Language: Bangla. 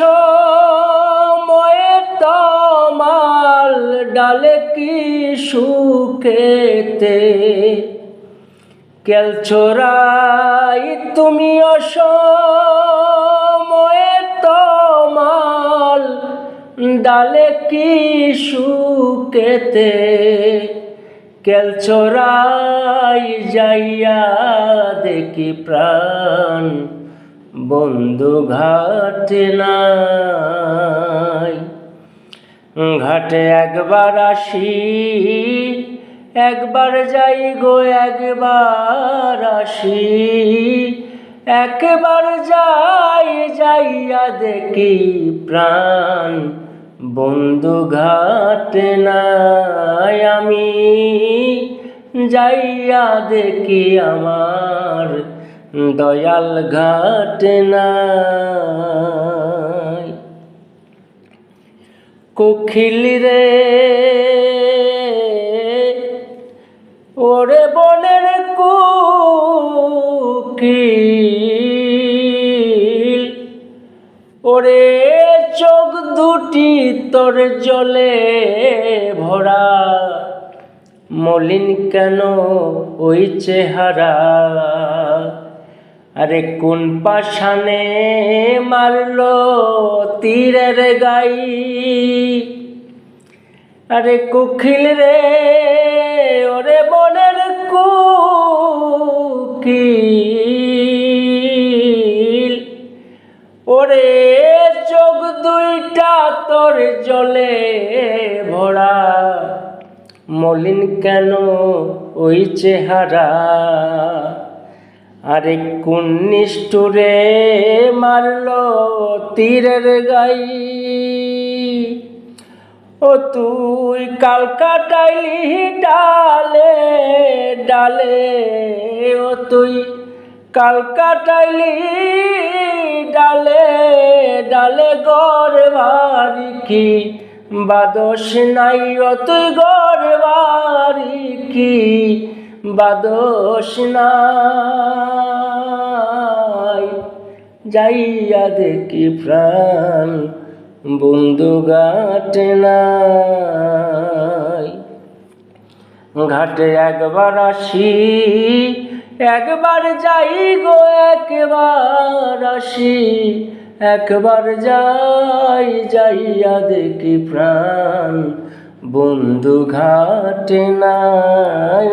সময়ে তমাল ডালে কি সুখেতে কেলচোরাই তুমি অসময়ে তমাল ডালে কি সুখেতে কেলচোরাই যাইয়া দেখি প্রাণ বন্ধু ঘাটে নাই। ঘাটে একবার আসি একবার যাই গো একবার আসি একবার যাই যাইয়া দেখি প্রাণ বন্ধু ঘাটে নাই। আমি যাইয়া দেখি আমার দয়াল ঘাটে নাই। কোকিল রে ওরে বনের কোকিল ওরে চোখ দুটি তোর জলে ভরা মলিন কেন ওই চেহারা আরে কোন পাশানে মারলো তীরের গাই আরে কোকিল রে ওরে বনের কোকিল ওরে চোখ দুইটা তোর জলে ভরা মলিন কেন ওই চেহারা আরে কোন নিষ্ঠুরে মারলো তীরের গাই ও তুই কাল কাটাইলি ডালে ডালে ও তুই কাল কাটাইলি ডালে ডালে গড় বাড়ি কি বাদস নাই ও তুই গড় বাড়ি কি বাদস নাই। যাইয়া দেখি প্রাণ বন্ধু ঘাটে নাই। ঘাটে একবার আসি একবার যাই গো একবার আসি একবার যাই যাইয়া দেখি প্রাণ বন্ধু ঘাটে নাই।